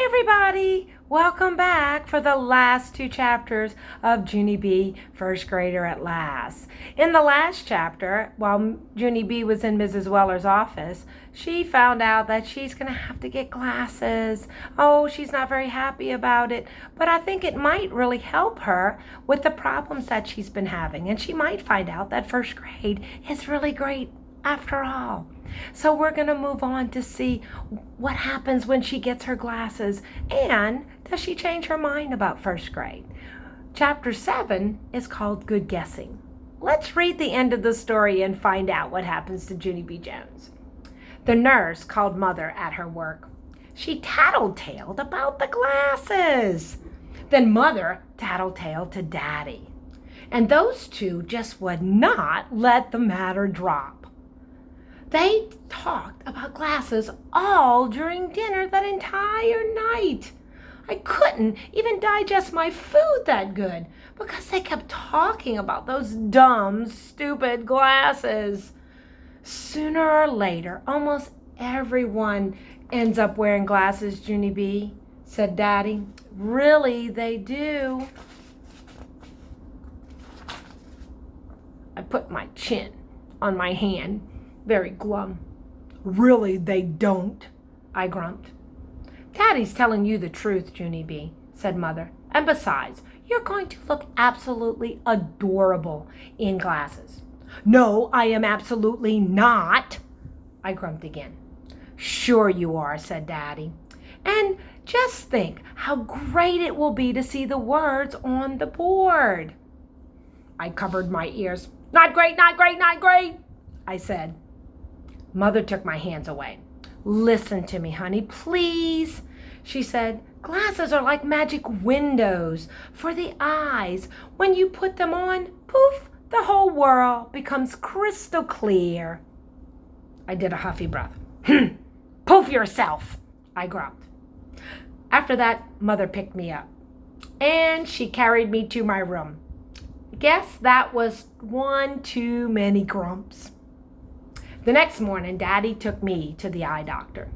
everybody! Welcome back for the last two chapters of Junie B, First Grader at Last. In the last chapter, while Junie B was in Mrs. Weller's office, she found out that she's going to have to get glasses. Oh, she's not very happy about it, but I think it might really help her with the problems that she's been having, and she might find out that first grade is really great after all. So we're going to move on to see what happens when she gets her glasses, and does she change her mind about first grade. Chapter 7 is called Good Guessing. Let's read the end of the story and find out what happens to Junie B. Jones. The nurse called Mother at her work. She tattled-taled about the glasses. Then Mother tattled-taled to Daddy. And those two just would not let the matter drop. They talked about glasses all during dinner that entire night. I couldn't even digest my food that good because they kept talking about those dumb, stupid glasses. Sooner or later, almost everyone ends up wearing glasses, Junie B, said Daddy. Really, they do. I put my chin on my hand, very glum. Really, they don't, I grumped. Daddy's telling you the truth, Junie B, said Mother. And besides, you're going to look absolutely adorable in glasses. No, I am absolutely not, I grumped again. Sure you are, said Daddy. And just think how great it will be to see the words on the board. I covered my ears. Not great, not great, not great, I said. Mother took my hands away. Listen to me, honey, please, she said. Glasses are like magic windows for the eyes. When you put them on, poof, the whole world becomes crystal clear. I did a huffy breath. Poof yourself, I grumped. After that, Mother picked me up, and she carried me to my room. Guess that was one too many grumps. The next morning, Daddy took me to the eye doctor.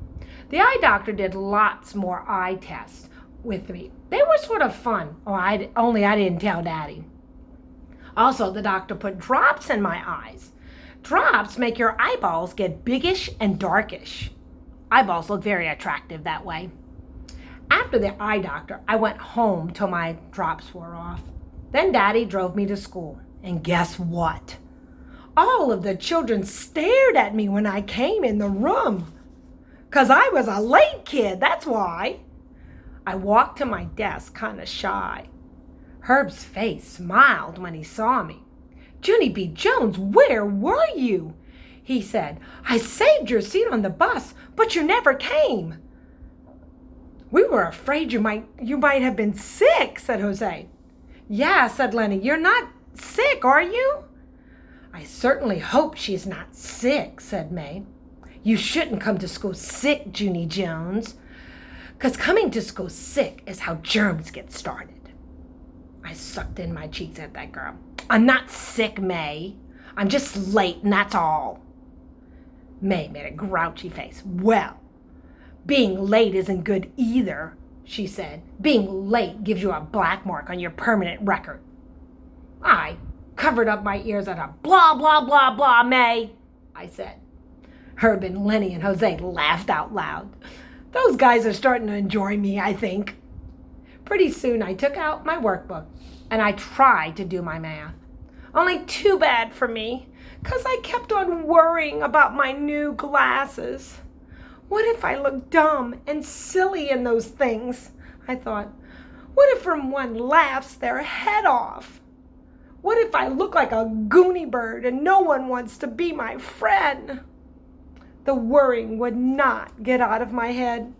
The eye doctor did lots more eye tests with me. They were sort of fun, only I didn't tell Daddy. Also, the doctor put drops in my eyes. Drops make your eyeballs get biggish and darkish. Eyeballs look very attractive that way. After the eye doctor, I went home till my drops wore off. Then Daddy drove me to school. And guess what? All of the children stared at me when I came in the room. 'Cause I was a late kid, that's why. I walked to my desk kind of shy. Herb's face smiled when he saw me. Junie B. Jones, where were you? He said. I saved your seat on the bus, but you never came. We were afraid you might have been sick, said Jose. Yeah, said Lenny. You're not sick, are you? I certainly hope she's not sick, said May. You shouldn't come to school sick, Junie Jones, 'cause coming to school sick is how germs get started. I sucked in my cheeks at that girl. I'm not sick, May. I'm just late, and that's all. May made a grouchy face. Well, being late isn't good either, she said. Being late gives you a black mark on your permanent record. I covered up my ears at a blah, blah, blah, blah, May, I said. Herb and Lenny and Jose laughed out loud. Those guys are starting to enjoy me, I think. Pretty soon I took out my workbook and I tried to do my math. Only too bad for me, 'cause I kept on worrying about my new glasses. What if I look dumb and silly in those things? I thought. What if someone laughs their head off? What if I look like a goony bird and no one wants to be my friend? The worrying would not get out of my head.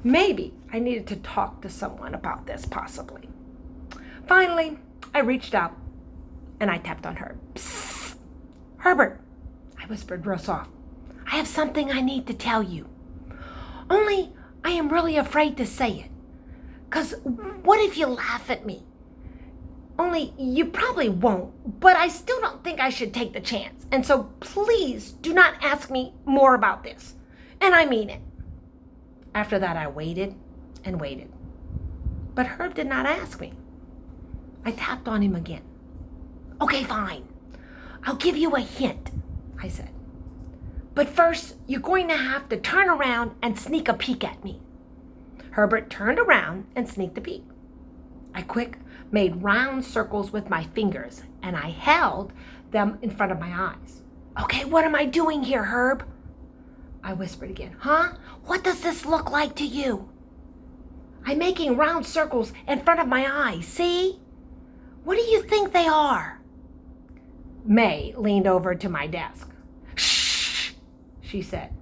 Maybe I needed to talk to someone about this, possibly. Finally, I reached out and I tapped on Herb. Psst! Herbert, I whispered real soft. I have something I need to tell you. Only I am really afraid to say it. 'Cause what if you laugh at me? Only you probably won't, but I still don't think I should take the chance. And so please do not ask me more about this. And I mean it. After that, I waited and waited. But Herb did not ask me. I tapped on him again. Okay, fine. I'll give you a hint, I said. But first, you're going to have to turn around and sneak a peek at me. Herbert turned around and sneaked a peek. I made round circles with my fingers, and I held them in front of my eyes. Okay, what am I doing here, Herb? I whispered again. Huh? What does this look like to you? I'm making round circles in front of my eyes, see? What do you think they are? May leaned over to my desk. Shh, she said.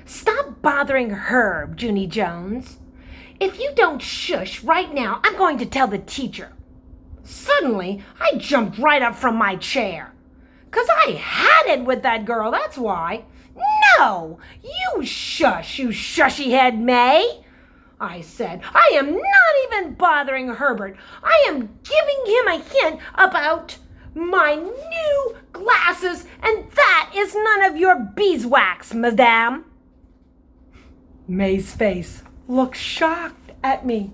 Stop bothering Herb, Junie Jones. If you don't shush right now, I'm going to tell the teacher. Suddenly, I jumped right up from my chair. 'Cause I had it with that girl, that's why. No, you shush, you shushy head May, I said. I am not even bothering Herbert. I am giving him a hint about my new glasses, and that is none of your beeswax, madame. May's face looked shocked at me.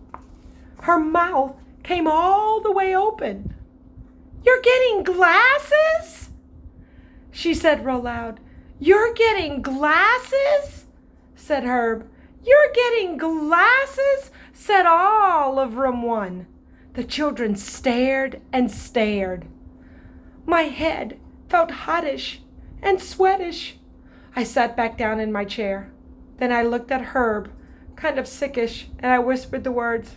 Her mouth came all the way open. You're getting glasses? She said real loud. You're getting glasses? Said Herb. You're getting glasses? Said all of room 1. The children stared and stared. My head felt hottish and sweatish. I sat back down in my chair. Then I looked at Herb, kind of sickish, and I whispered the words,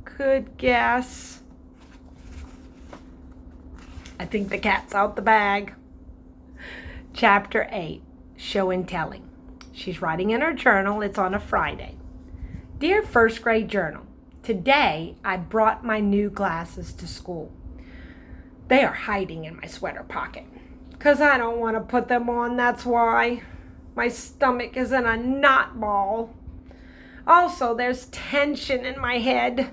good guess. I think the cat's out the bag. Chapter 8, Show and Telling. She's writing in her journal. It's on a Friday. Dear first grade journal, today I brought my new glasses to school. They are hiding in my sweater pocket. 'Cause I don't want to put them on, that's why. My stomach is in a knot ball. Also, there's tension in my head.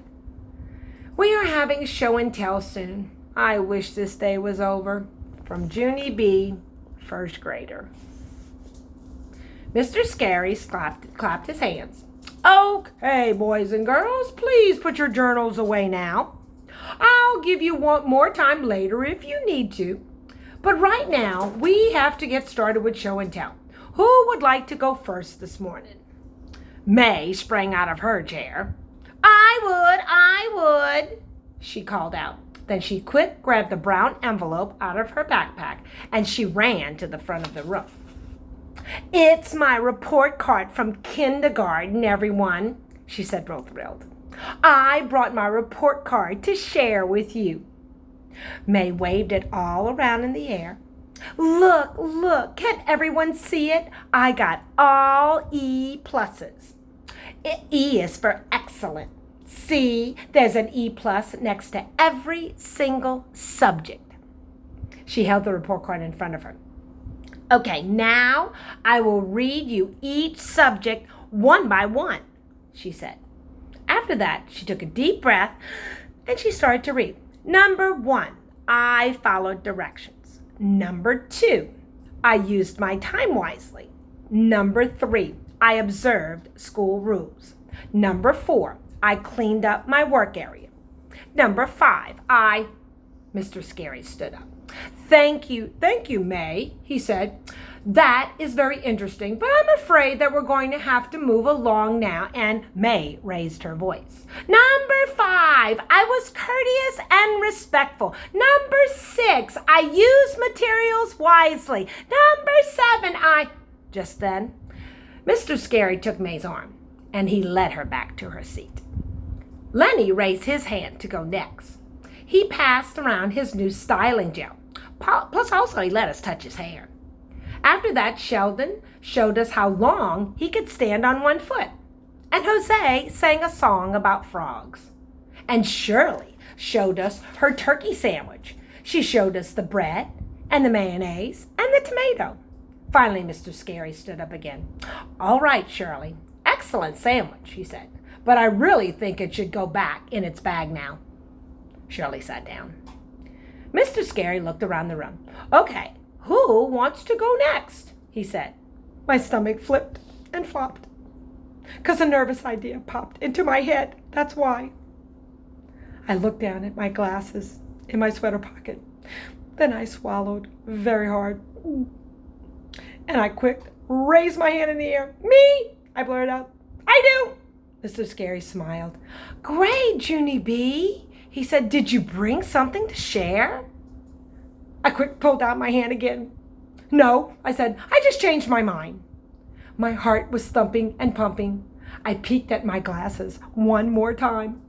We are having show and tell soon. I wish this day was over. From Junie B, first grader. Mr. Scary clapped his hands. Okay, boys and girls, please put your journals away now. I'll give you one more time later if you need to. But right now, we have to get started with show and tell. Who would like to go first this morning? May sprang out of her chair. I would, she called out. Then she grabbed the brown envelope out of her backpack, and she ran to the front of the room. It's my report card from kindergarten, everyone, she said, real thrilled. I brought my report card to share with you. May waved it all around in the air. Look, can everyone see it? I got all E pluses. E is for excellent. See, there's an E plus next to every single subject. She held the report card in front of her. Okay, now I will read you each subject one by one, she said. After that, she took a deep breath and she started to read. Number 1, I followed directions. Number 2, I used my time wisely. Number 3, I observed school rules. Number 4, I cleaned up my work area. Number 5, Mr. Scary stood up. Thank you, May, he said. That is very interesting, but I'm afraid that we're going to have to move along now. And May raised her voice. Number 5, I was courteous and respectful. Number 6, I used materials wisely. Number 7, Just then, Mr. Scary took May's arm, and he led her back to her seat. Lenny raised his hand to go next. He passed around his new styling gel. Plus also he let us touch his hair. After that, Sheldon showed us how long he could stand on one foot. And Jose sang a song about frogs. And Shirley showed us her turkey sandwich. She showed us the bread and the mayonnaise and the tomato. Finally, Mr. Scary stood up again. All right, Shirley. Excellent sandwich, he said. But I really think it should go back in its bag now. Shirley sat down. Mr. Scary looked around the room. Okay, who wants to go next? He said. My stomach flipped and flopped, 'cause a nervous idea popped into my head. That's why. I looked down at my glasses in my sweater pocket. Then I swallowed very hard. And I quick raised my hand in the air. Me, I blurted out. I do. Mr. Scary smiled. Great, Junie B. He said, did you bring something to share? I quick pulled out my hand again. No, I said, I just changed my mind. My heart was thumping and pumping. I peeked at my glasses one more time.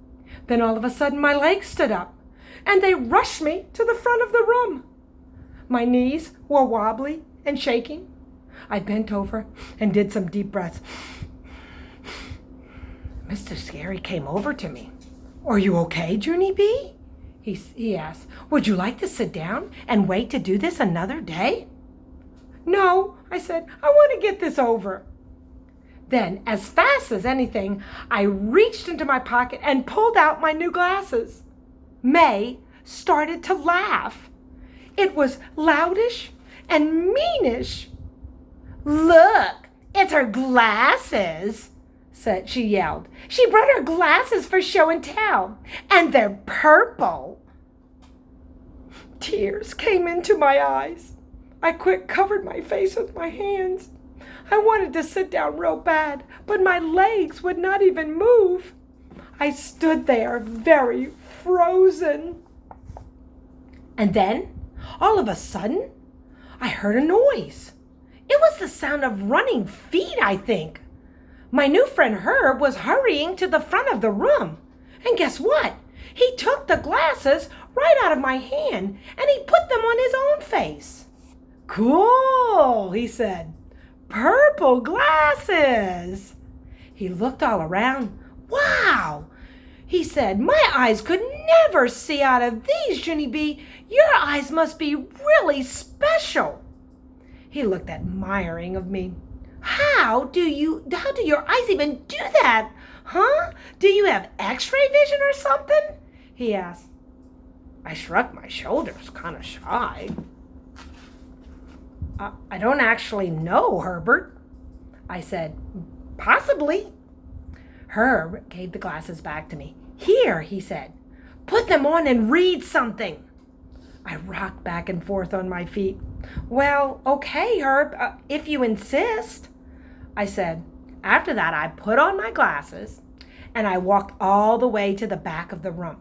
Then all of a sudden my legs stood up and they rushed me to the front of the room. My knees were wobbly and shaking. I bent over and did some deep breaths. Mr. Scary came over to me. Are you okay, Junie B? He asked. Would you like to sit down and wait to do this another day? No, I said. I want to get this over. Then, as fast as anything, I reached into my pocket and pulled out my new glasses. May started to laugh. It was loudish and meanish. Look, it's her glasses, she yelled. She brought her glasses for show and tell, and they're purple. Tears came into my eyes. I quick covered my face with my hands. I wanted to sit down real bad, but my legs would not even move. I stood there very frozen. And then, all of a sudden, I heard a noise. It was the sound of running feet, I think. My new friend Herb was hurrying to the front of the room. And guess what? He took the glasses right out of my hand and he put them on his own face. Cool, he said. Purple glasses. He looked all around. Wow, he said, my eyes could never see out of these, Junie B. Your eyes must be really special. He looked admiring of me. How do your eyes even do that? Huh? Do you have x-ray vision or something? He asked. I shrugged my shoulders, kind of shy. I don't actually know, Herbert. I said, possibly. Herb gave the glasses back to me. Here, he said, put them on and read something. I rocked back and forth on my feet. Well, okay, Herb, if you insist, I said. After that, I put on my glasses and I walked all the way to the back of the room.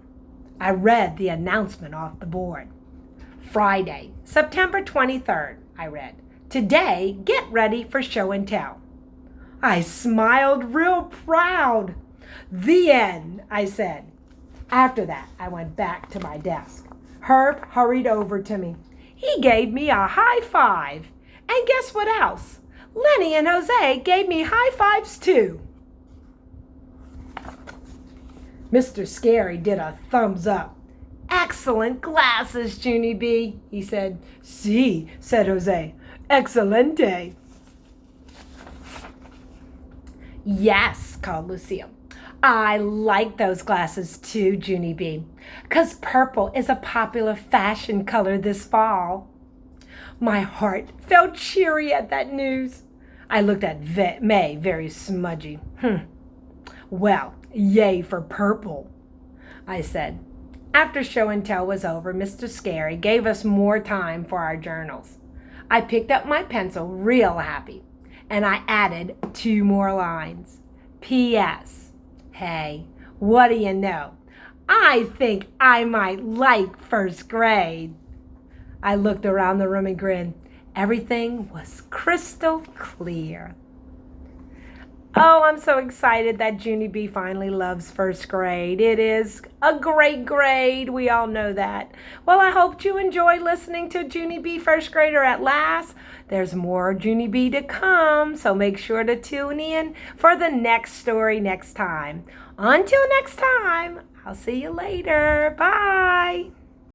I read the announcement off the board. Friday, September 23rd, I read. Today, get ready for show and tell. I smiled real proud. The end, I said. After that, I went back to my desk. Herb hurried over to me. He gave me a high five. And guess what else? Lenny and Jose gave me high fives too. Mr. Scary did a thumbs up. Excellent glasses, Junie B, he said. Si, said Jose. Excelente. Yes, called Lucille. I like those glasses too, Junie B, 'cause purple is a popular fashion color this fall. My heart felt cheery at that news. I looked at May very smudgy. Well, yay for purple, I said. After show and tell was over, Mr. Scary gave us more time for our journals. I picked up my pencil real happy, and I added 2 more lines. P.S. Hey, what do you know? I think I might like first grade. I looked around the room and grinned. Everything was crystal clear. Oh, I'm so excited that Junie B finally loves first grade. It is a great grade. We all know that. Well, I hope you enjoy listening to Junie B First Grader at Last. There's more Junie B to come, so make sure to tune in for the next story next time. Until next time, I'll see you later. Bye.